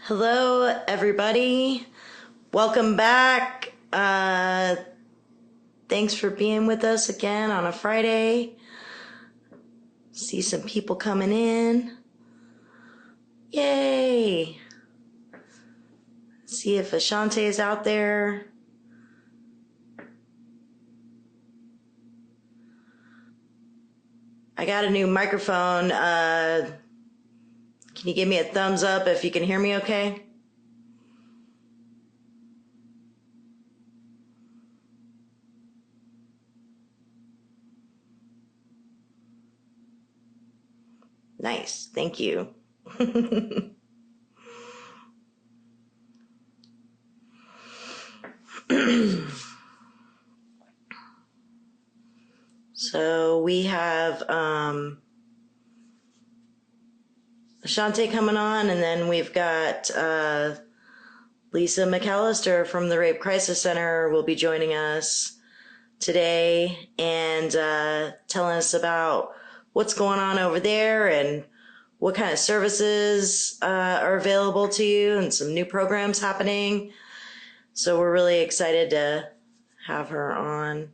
Hello, everybody. Welcome back. Thanks for being with us again on a Friday. See some people coming in. Yay. See if Ashante is out there. I got a new microphone. Can you give me a thumbs up if you can hear me okay? Nice, thank you. So we have Ashante coming on, and then we've got Lisa McAllister from the Rape Crisis Center will be joining us today and telling us about what's going on over there and what kind of services are available to you and some new programs happening. So we're really excited to have her on.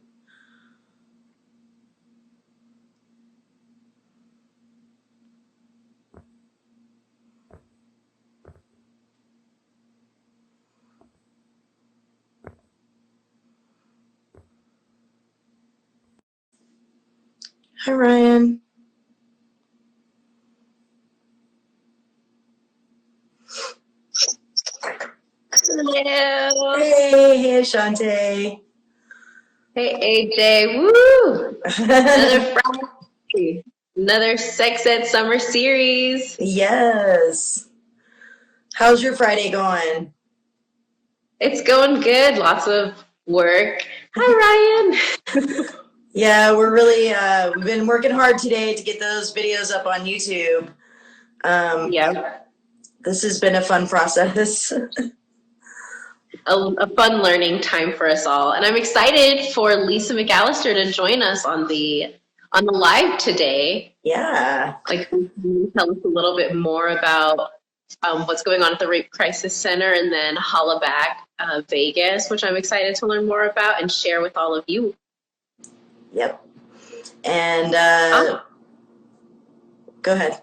Hi, Ryan. Hello. Hey, Ashante. Hey, AJ. Woo! Another Friday. Another Sex Ed Summer Series. Yes. How's your Friday going? It's going good. Lots of work. Hi, Ryan. Yeah, we're really, we've been working hard today to get those videos up on YouTube. Yeah. This has been a fun process. A fun learning time for us all. And I'm excited for Lisa McAllister to join us on the live today. Yeah. Like, tell us a little bit more about what's going on at the Rape Crisis Center, and then Hollaback Vegas, which I'm excited to learn more about and share with all of you. Yep. And go ahead.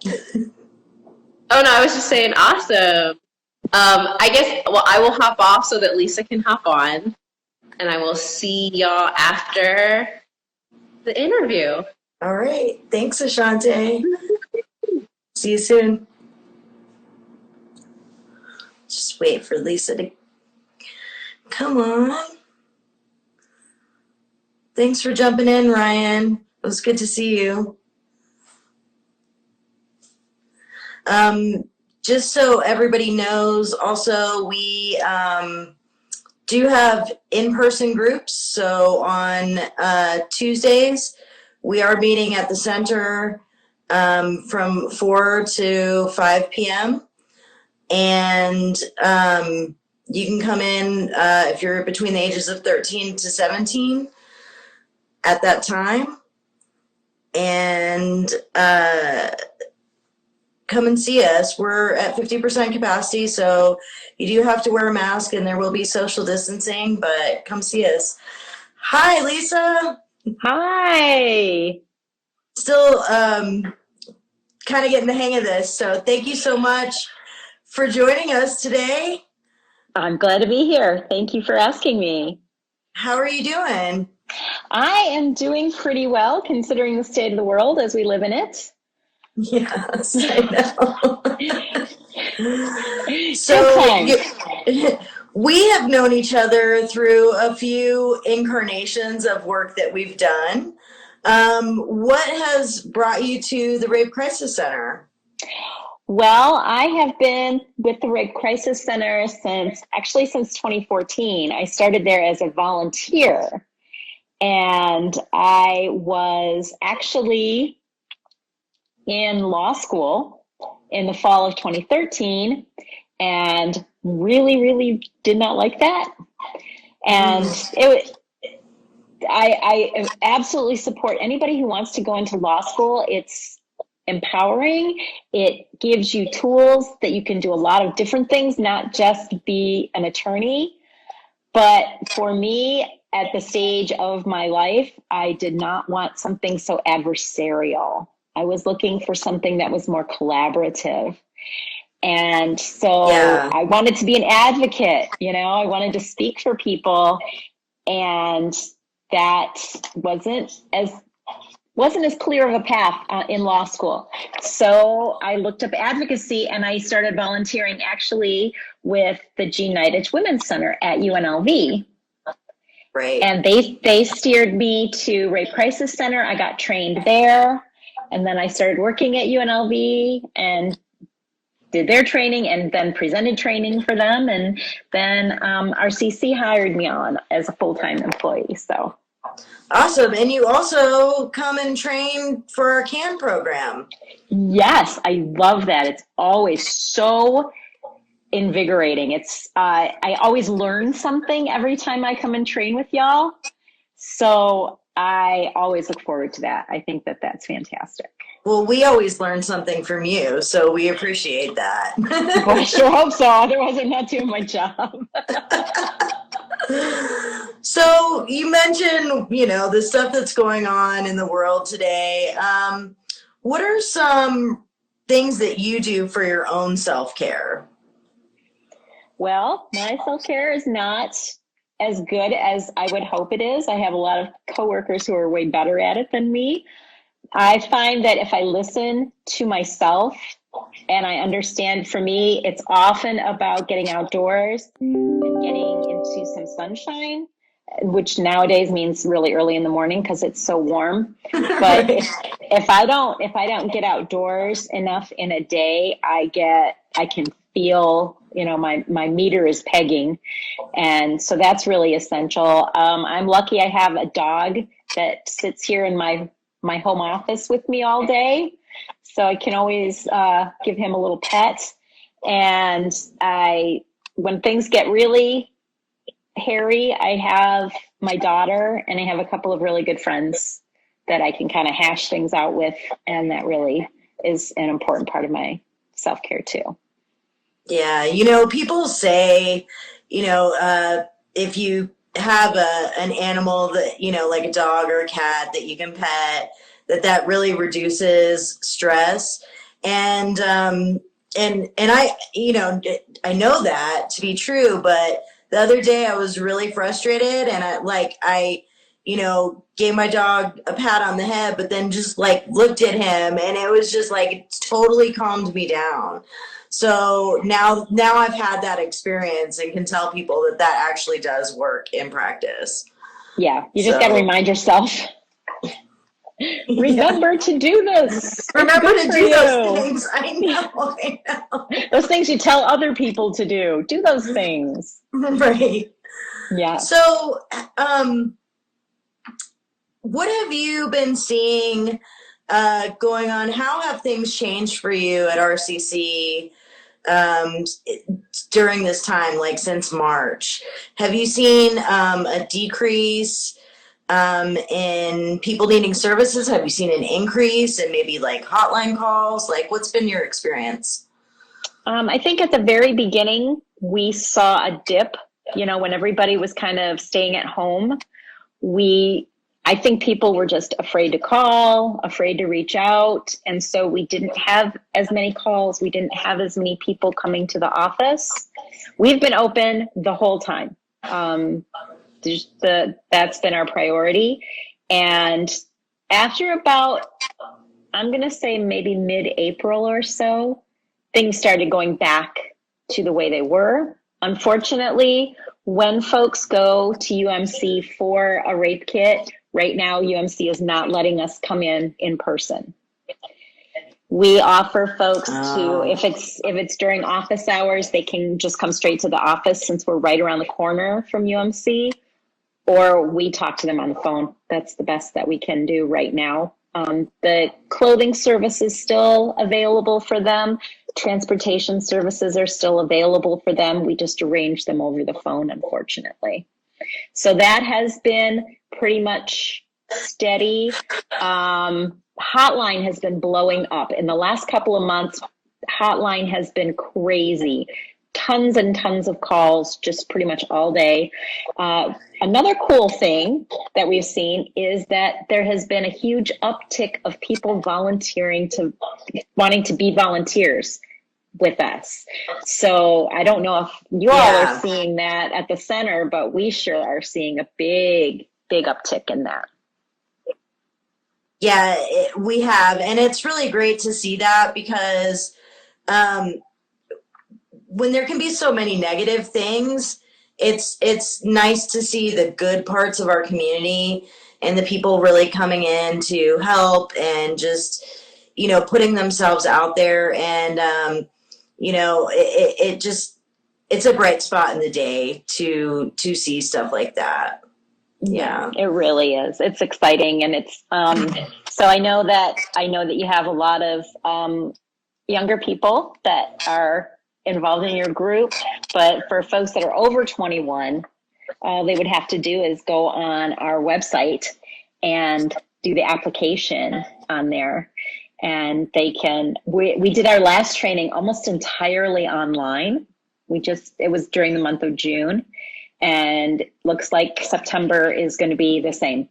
Oh, no, I was just saying awesome. I guess, well, I will hop off so that Lisa can hop on, and I will see y'all after the interview. All right. Thanks, Ashante. See you soon. Just wait for Lisa to come on. Thanks for jumping in, Ryan. It was good to see you. Just so everybody knows, also, we do have in-person groups. So on Tuesdays, we are meeting at the center from 4 to 5 p.m. And you can come in if you're between the ages of 13 to 17 at that time. And come and see us. We're at 50% capacity, so you do have to wear a mask and there will be social distancing, but come see us. Hi, Lisa. Hi. Still kind of getting the hang of this, so thank you so much for joining us today. I'm glad to be here. Thank you for asking me. How are you doing? I am doing pretty well considering the state of the world as we live in it. Yes, I know. So we have known each other through a few incarnations of work that we've done. What has brought you to the Rape Crisis Center? Well, I have been with the Rape Crisis Center since 2014. I started there as a volunteer, and I was actually in law school in the fall of 2013 and really did not like that. And I absolutely support anybody who wants to go into law school. It's empowering. It gives you tools that you can do a lot of different things, not just be an attorney. But for me, at the stage of my life, I did not want something so adversarial. I was looking for something that was more collaborative. And so Yeah. I wanted to be an advocate, I wanted to speak for people. And that wasn't as clear of a path in law school. So I looked up advocacy and I started volunteering actually with the Jean Nidetch Women's Center at UNLV. Right. And they steered me to Rape Crisis Center. I got trained there. And then I started working at UNLV and did their training and then presented training for them. And then RCC hired me on as a full-time employee. So Awesome. And you also come and train for our CAN program. yes, I love that. It's always so invigorating. It's I always learn something every time I come and train with y'all. So I always look forward to that. I think that that's fantastic. Well, we always learn something from you, so we appreciate that. Well, I sure hope so. Otherwise, I'm not doing my job. So you mentioned, the stuff that's going on in the world today. What are some things that you do for your own self-care? Well, my self-care is not as good as I would hope it is. I have a lot of coworkers who are way better at it than me. I find that if I listen to myself and I understand, for me, it's often about getting outdoors and getting into some sunshine, which nowadays means really early in the morning because it's so warm. But if I don't get outdoors enough in a day, I can feel, my meter is pegging. And so that's really essential. I'm lucky I have a dog that sits here in my home office with me all day. So I can always give him a little pet. And when things get really hairy, I have my daughter and I have a couple of really good friends that I can kind of hash things out with. And that really is an important part of my self-care too. Yeah, people say, if you have an animal that, like a dog or a cat that you can pet, that really reduces stress. And I, I know that to be true, but the other day I was really frustrated and I gave my dog a pat on the head, but then just looked at him and it was just it totally calmed me down. So now I've had that experience and can tell people that actually does work in practice. Yeah, you just got to remind yourself. Remember to do this. Remember to do those things. I know. Those things you tell other people to do. Do those things. Right. Yeah. So, what have you been seeing going on? How have things changed for you at RCC during this time, since March? Have you seen a decrease in people needing services? Have you seen an increase in maybe hotline calls? What's been your experience? I think at the very beginning, we saw a dip, when everybody was kind of staying at home. I think people were just afraid to call, afraid to reach out. And so we didn't have as many calls. We didn't have as many people coming to the office. We've been open the whole time. That's been our priority. And after about, I'm going to say maybe mid-April or so, things started going back to the way they were. Unfortunately, when folks go to UMC for a rape kit, right now UMC is not letting us come in person. We offer folks to, if it's during office hours, they can just come straight to the office since we're right around the corner from UMC, or we talk to them on the phone. That's the best that we can do right now. The clothing service is still available for them. Transportation services are still available for them. We just arrange them over the phone, unfortunately. So that has been pretty much steady. hotline has been blowing up. In the last couple of months, hotline has been crazy. Tons and tons of calls just pretty much all day. Another cool thing that we've seen is that there has been a huge uptick of people wanting to be volunteers with us. So I don't know if you all are seeing that at the center, but we sure are seeing a big uptick in that. Yeah, we have. And it's really great to see that because when there can be so many negative things, it's nice to see the good parts of our community and the people really coming in to help and just, putting themselves out there. And, it's a bright spot in the day to see stuff like that. Yeah, it really is. It's exciting. And it's, so I know that you have a lot of younger people that are involved in your group, but for folks that are over 21, all they would have to do is go on our website and do the application on there. And they can, we did our last training almost entirely online. It was during the month of June, and looks like September is going to be the same.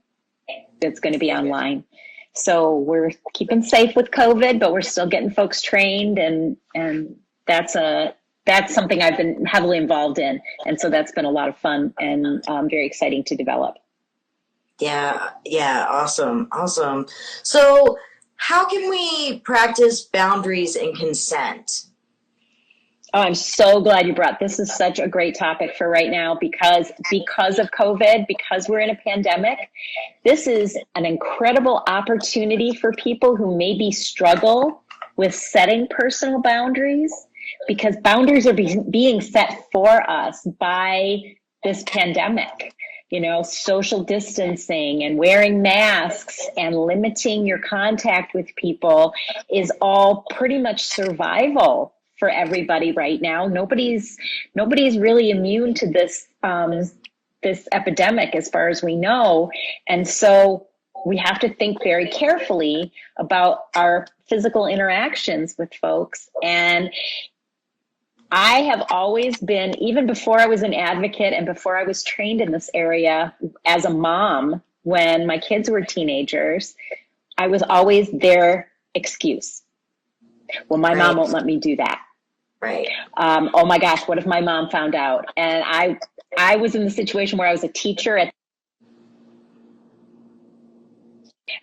It's going to be online. So we're keeping safe with COVID, but we're still getting folks trained, and that's something I've been heavily involved in. And so that's been a lot of fun and very exciting to develop. Yeah, awesome. So how can we practice boundaries and consent? Oh, I'm so glad you brought this. Is such a great topic for right now because of COVID, because we're in a pandemic. This is an incredible opportunity for people who maybe struggle with setting personal boundaries, because boundaries are being set for us by this pandemic. Social distancing and wearing masks and limiting your contact with people is all pretty much survival for everybody right now. Nobody's really immune to this this epidemic as far as we know. And so we have to think very carefully about our physical interactions with folks. And I have always been, even before I was an advocate and before I was trained in this area as a mom, when my kids were teenagers, I was always their excuse. Well, my mom won't let me do that. Right. Oh my gosh, what if my mom found out? And I was in the situation where I was a teacher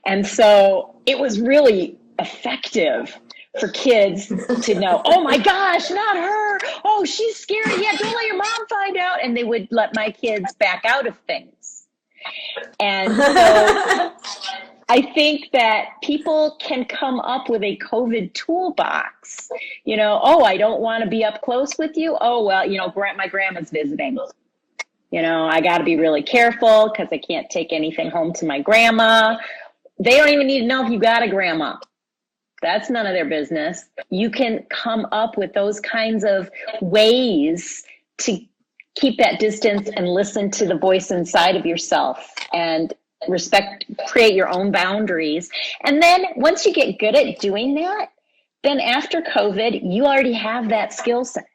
and so it was really effective for kids to know, oh my gosh, not her. Oh, she's scary. Yeah, don't let your mom find out. And they would let my kids back out of things. And so I think that people can come up with a COVID toolbox. Oh, I don't want to be up close with you. Oh, well, my grandma's visiting. I got to be really careful because I can't take anything home to my grandma. They don't even need to know if you got a grandma. That's none of their business. You can come up with those kinds of ways to keep that distance and listen to the voice inside of yourself and create your own boundaries. And then once you get good at doing that, then after COVID, you already have that skill set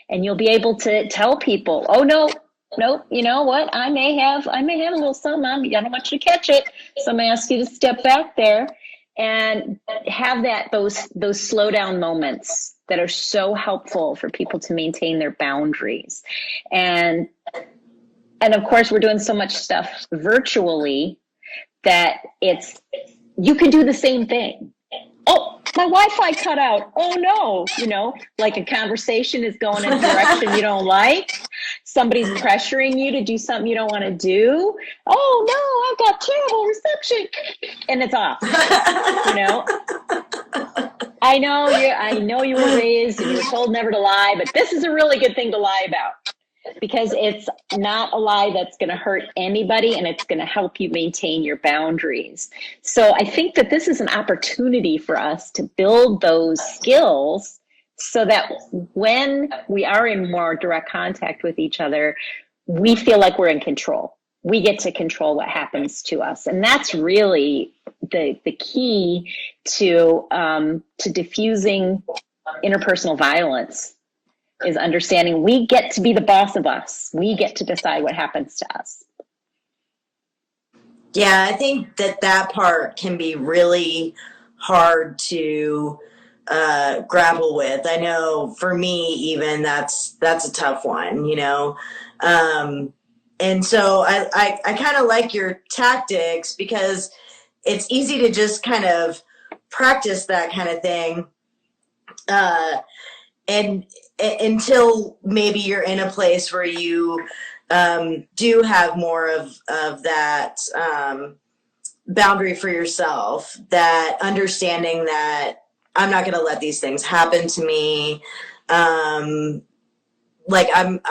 and you'll be able to tell people, oh no, you know what? I may have a little something. I don't want you to catch it. So I'm gonna ask you to step back there and have those slow down moments that are so helpful for people to maintain their boundaries. And of course, we're doing so much stuff virtually that you can do the same thing. Oh, my Wi-Fi cut out. Oh no, like a conversation is going in a direction you don't like. Somebody's pressuring you to do something you don't want to do. Oh no, I've got terrible reception. And it's off. I know you were raised and you were told never to lie, but this is a really good thing to lie about. Because it's not a lie that's going to hurt anybody and it's going to help you maintain your boundaries. So I think that this is an opportunity for us to build those skills so that when we are in more direct contact with each other, we feel like we're in control. we get to control what happens to us. And that's really the key to diffusing interpersonal violence, is understanding we get to be the boss of us. We get to decide what happens to us. Yeah, I think that part can be really hard to grapple with. I know for me, even that's a tough one, you know. And so I kind of like your tactics, because it's easy to just kind of practice that kind of thing. And until maybe you're in a place where you do have more of that boundary for yourself, that understanding that I'm not going to let these things happen to me. Like I'm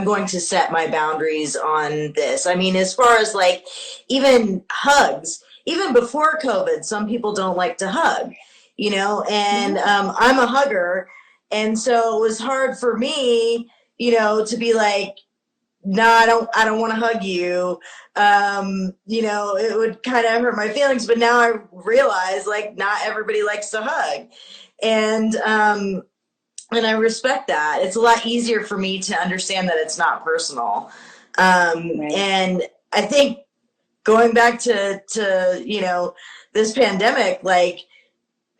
going to set my boundaries on this. I mean, as far as like even hugs, even before COVID, some people don't like to hug, you know, and I'm a hugger. And so it was hard for me, you know, to be like, no, I don't want to hug you. You know, it would kind of hurt my feelings, but now I realize like not everybody likes to hug. And I respect that. It's a lot easier for me to understand that it's not personal. Right. And I think going back to, you know, this pandemic, like,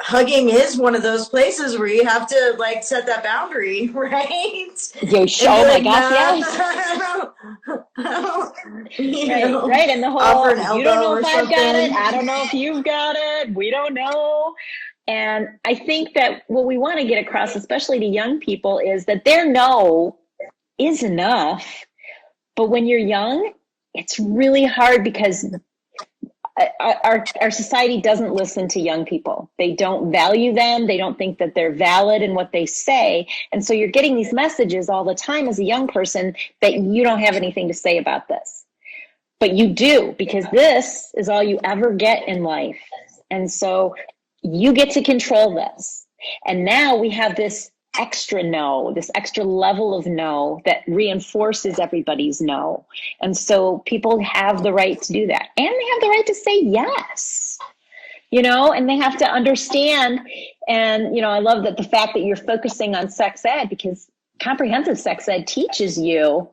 hugging is one of those places where you have to like set that boundary, right? Oh my gosh, yes. Right. And the whole, you don't know if I've got it. I don't know if you've got it. We don't know. And I think that what we want to get across, especially to young people, is that their no is enough. But when you're young, it's really hard, because our society doesn't listen to young people. They don't value them. They don't think that they're valid in what they say. And so you're getting these messages all the time as a young person that you don't have anything to say about this. But you do, because this is all you ever get in life. And so you get to control this. And now we have this extra no, this extra level of no that reinforces everybody's no. And so people have the right to do that. And they have the right to say yes, you know, and they have to understand. And, you know, I love that the fact that you're focusing on sex ed, because comprehensive sex ed teaches you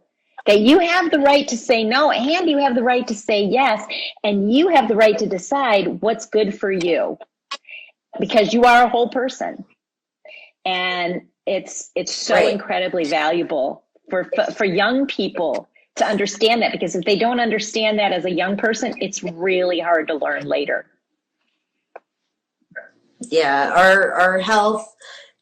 that you have the right to say no, and you have the right to say yes, and you have the right to decide what's good for you, because you are a whole person. And it's so right. incredibly valuable for young people to understand that, because if they don't understand that as a young person, it's really hard to learn later. Yeah, our health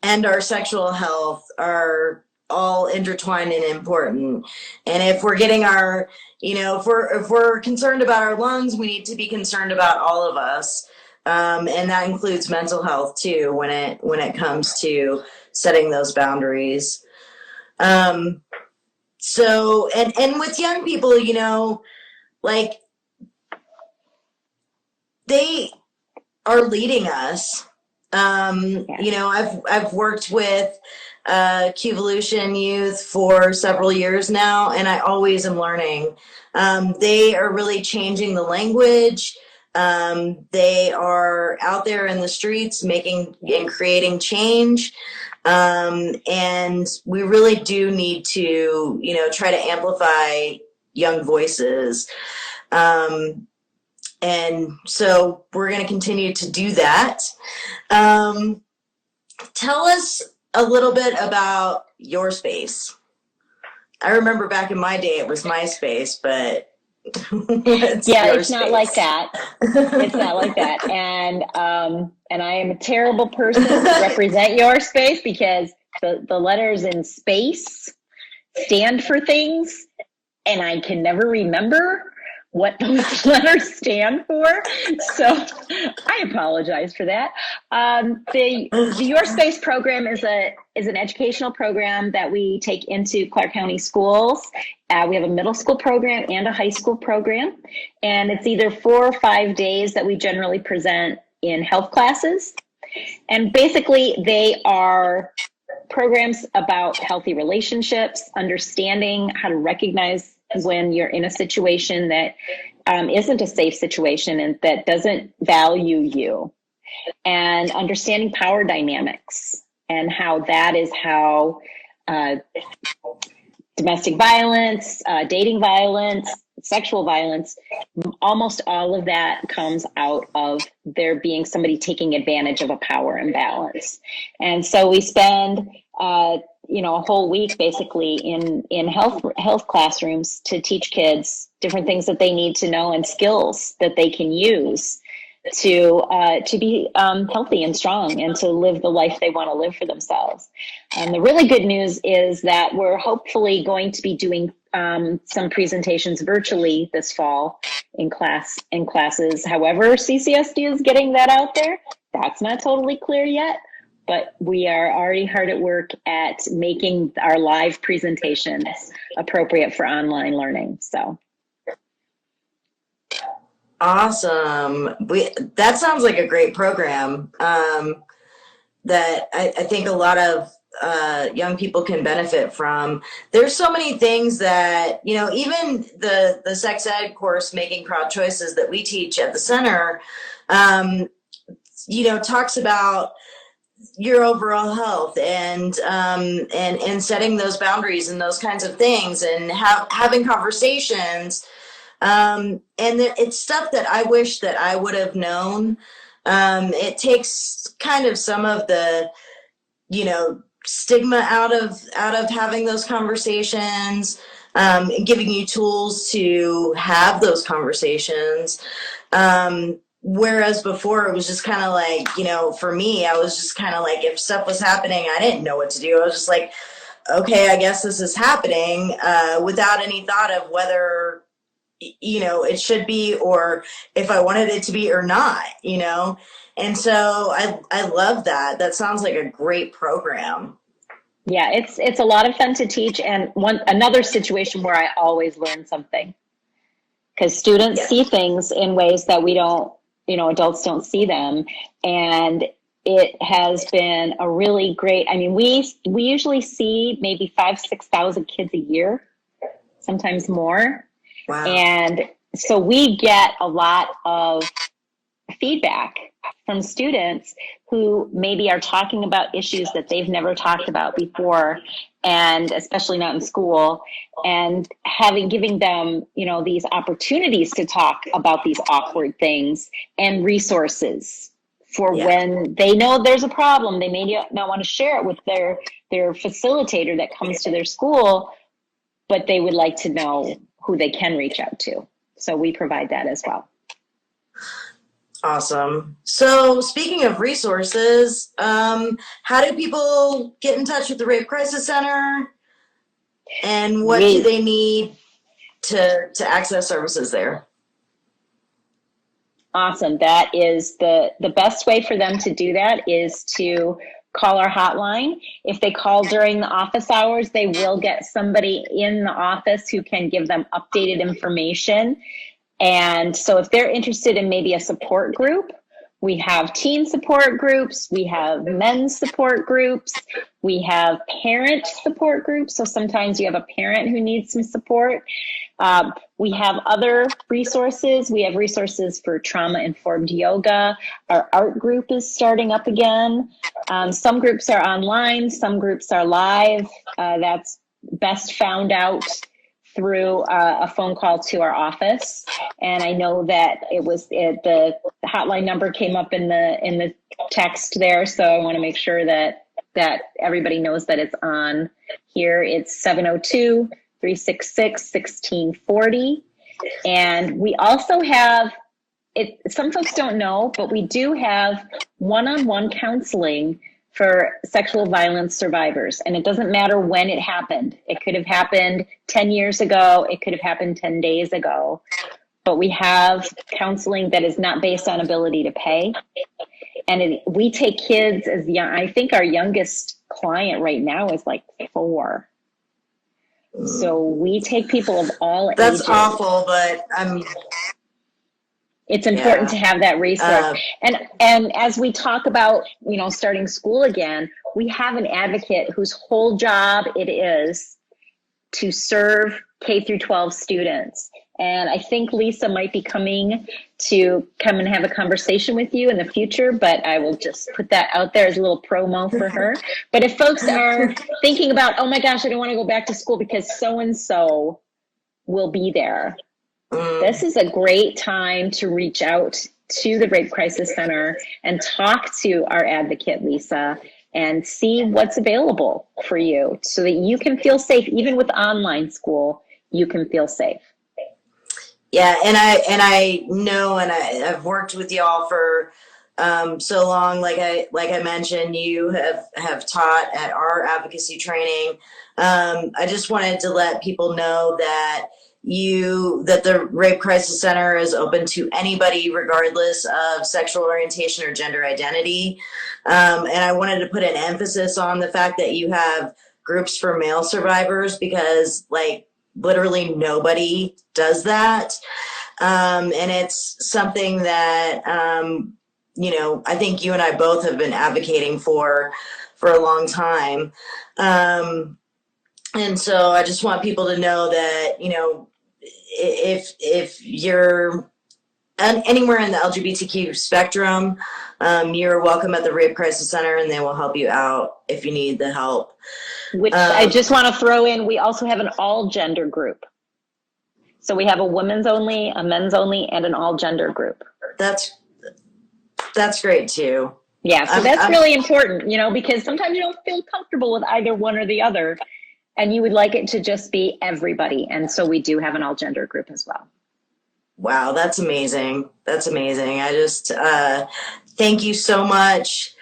and our sexual health are all intertwined and important. And if we're getting our, you know, if we're concerned about our lungs, we need to be concerned about all of us. And that includes mental health too, when it comes to setting those boundaries. So, and with young people, you know, like, they are leading us. You know, I've worked with Qvolution youth for several years now, and I always am learning. They are really changing the language. They are out there in the streets making and creating change. And we really do need to, you know, try to amplify young voices. And so we're going to continue to do that. Tell us a little bit about your space. I remember back in my day, it was MySpace, but it's not like that. It's not like that. And I am a terrible person to represent your space, because the letters in space stand for things, and I can never remember what those letters stand for. So I apologize for that. The Your Space program is an educational program that we take into Clark County schools. We have a middle school program and a high school program. And it's either 4 or 5 days that we generally present in health classes. And basically they are programs about healthy relationships, understanding how to recognize when you're in a situation that isn't a safe situation and that doesn't value you, and understanding power dynamics and how that is how domestic violence, dating violence, sexual violence, almost all of that comes out of there being somebody taking advantage of a power imbalance. And so we spend a whole week basically in health classrooms to teach kids different things that they need to know and skills that they can use to be healthy and strong and to live the life they want to live for themselves. And the really good news is that we're hopefully going to be doing some presentations virtually this fall in classes. However, CCSD is getting that out there. That's not totally clear yet, but we are already hard at work at making our live presentations appropriate for online learning. So. Awesome. That sounds like a great program that I think a lot of young people can benefit from. There's so many things that, even the sex ed course, Making Proud Choices, that we teach at the center, talks about your overall health and setting those boundaries and those kinds of things, and having conversations. It's stuff that I wish that I would have known. It takes kind of some of the, stigma out of having those conversations, and giving you tools to have those conversations. Whereas before it was just kind of like, for me, I was just kind of like, if stuff was happening, I didn't know what to do. I was just like, okay, I guess this is happening, without any thought of whether it should be, or if I wanted it to be or not, and so I love that. That sounds like a great program. Yeah, it's a lot of fun to teach, and another situation where I always learn something, because students see things in ways that we don't, adults don't see them, and it has been a really great. I mean, we usually see maybe 5,000-6,000 kids a year, sometimes more. Wow. And so we get a lot of feedback from students who maybe are talking about issues that they've never talked about before, and especially not in school, and giving them, these opportunities to talk about these awkward things and resources for when they know there's a problem. They may not want to share it with their facilitator that comes to their school, but they would like to know who they can reach out to. So we provide that as well. Awesome. So speaking of resources, how do people get in touch with the Rape Crisis Center, and what do they need to access services there? Awesome. That is the best way for them to do that is to call our hotline. If they call during the office hours, they will get somebody in the office who can give them updated information. And so if they're interested in maybe a support group, we have teen support groups, we have men's support groups, we have parent support groups. So sometimes you have a parent who needs some support. We have other resources. We have resources for trauma-informed yoga. Our art group is starting up again. Some groups are online, some groups are live. That's best found out through a phone call to our office. And I know that the hotline number came up in the text there. So I want to make sure that everybody knows that it's on here. It's 702-366-1640. And we also have, some folks don't know, but we do have one-on-one counseling for sexual violence survivors. And it doesn't matter when it happened. It could have happened 10 years ago. It could have happened 10 days ago. But we have counseling that is not based on ability to pay. And we take kids as young. I think our youngest client right now is like 4. So we take people of all ages. That's awful, but it's important to have that resource. And as we talk about, starting school again, we have an advocate whose whole job it is to serve K through 12 students. And I think Lisa might be coming to come and have a conversation with you in the future, but I will just put that out there as a little promo for her. But if folks are thinking about, oh my gosh, I don't want to go back to school because so-and-so will be there, this is a great time to reach out to the Rape Crisis Center and talk to our advocate, Lisa, and see what's available for you so that you can feel safe. Even with online school, you can feel safe. Yeah, and I know, and I've worked with y'all for so long. Like I mentioned, you have taught at our advocacy training. I just wanted to let people know that the Rape Crisis Center is open to anybody, regardless of sexual orientation or gender identity. And I wanted to put an emphasis on the fact that you have groups for male survivors, because like literally nobody does that. And it's something that, I think you and I both have been advocating for a long time. And so I just want people to know that, if you're anywhere in the LGBTQ spectrum, you're welcome at the Rape Crisis Center, and they will help you out if you need the help. Which I just want to throw in, we also have an all gender group. So we have a women's only, a men's only, and an all gender group. That's great too. Yeah, so that's really important, because sometimes you don't feel comfortable with either one or the other, and you would like it to just be everybody. And so we do have an all gender group as well. Wow, that's amazing. That's amazing. I just thank you so much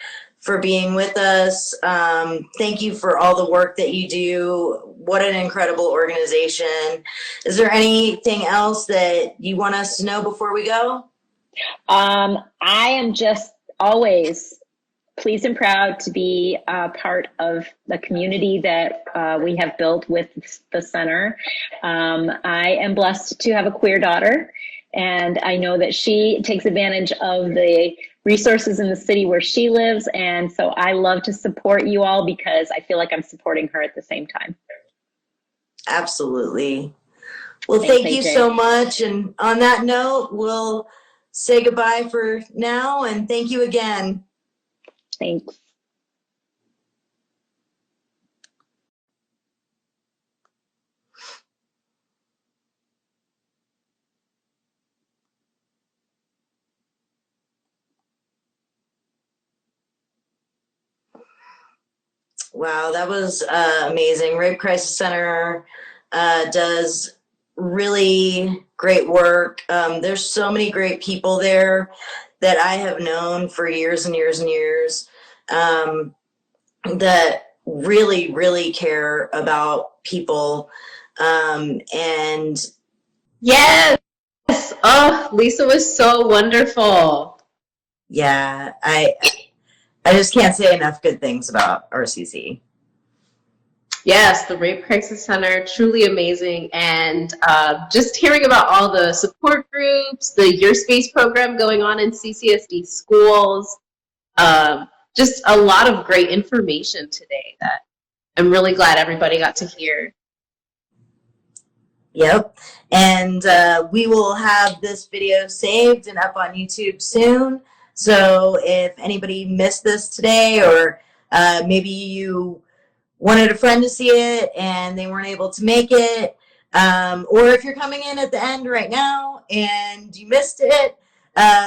for being with us. Thank you for all the work that you do. What an incredible organization. Is there anything else that you want us to know before we go? I am just always pleased and proud to be a part of the community that we have built with the center. I am blessed to have a queer daughter, and I know that she takes advantage of the resources in the city where she lives. And so I love to support you all because I feel like I'm supporting her at the same time. Absolutely. Well, thank you so much. And on that note, we'll say goodbye for now. And thank you again. Thanks. Wow, that was amazing. Rape Crisis Center does really great work. There's so many great people there that I have known for years and years and years that really, really care about people. And yes. Oh, Lisa was so wonderful. Yeah, I just can't say enough good things about RCC. Yes, the Rape Crisis Center, truly amazing. And just hearing about all the support groups, the Your Space program going on in CCSD schools, just a lot of great information today that I'm really glad everybody got to hear. Yep. And we will have this video saved and up on YouTube soon. So if anybody missed this today, or maybe you wanted a friend to see it and they weren't able to make it, or if you're coming in at the end right now and you missed it,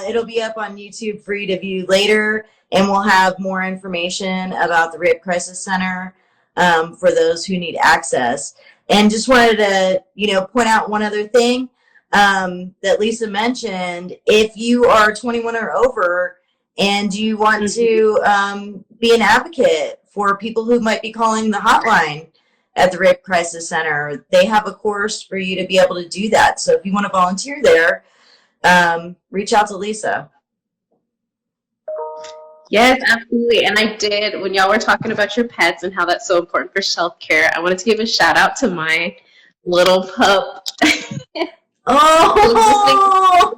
it'll be up on YouTube for you to view later, and we'll have more information about the Rape Crisis Center for those who need access. And just wanted to, point out one other thing that Lisa mentioned. If you are 21 or over and you want to be an advocate for people who might be calling the hotline at the Rape Crisis Center, they have a course for you to be able to do that. So if you want to volunteer there, reach out to Lisa. Yes, absolutely. And I did, when y'all were talking about your pets and how that's so important for self-care, I wanted to give a shout out to my little pup. Oh!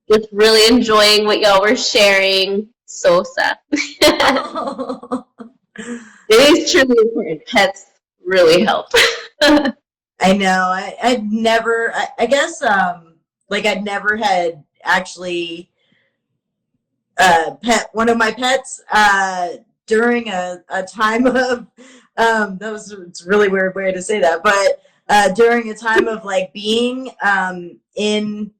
Just really enjoying what y'all were sharing. So sad. It is truly important. Pets really help. I know. I'd never, I guess, like I'd never had actually pet one of my pets during a time of it's a really weird way to say that, but during a time of like being in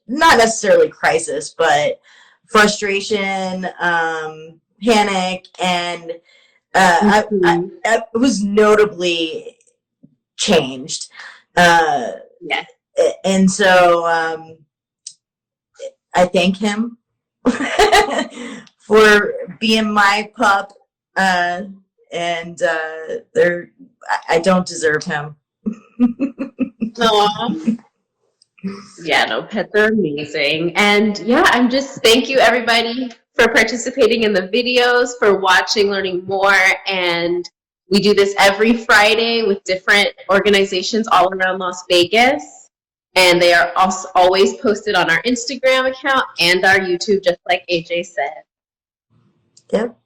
not necessarily crisis, but frustration, panic, and I was notably changed. Yes. And so I thank him for being my pup, and I don't deserve him. Aww. Yeah, no, pets are amazing. And yeah, thank you everybody for participating in the videos, for watching, learning more. And we do this every Friday with different organizations all around Las Vegas. And they are also always posted on our Instagram account and our YouTube, just like AJ said. Yep.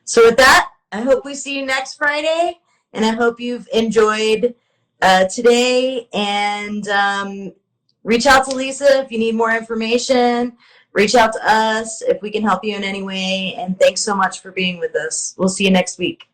So with that, I hope we see you next Friday, and I hope you've enjoyed today. And reach out to Lisa if you need more information. Reach out to us if we can help you in any way. And thanks so much for being with us. We'll see you next week.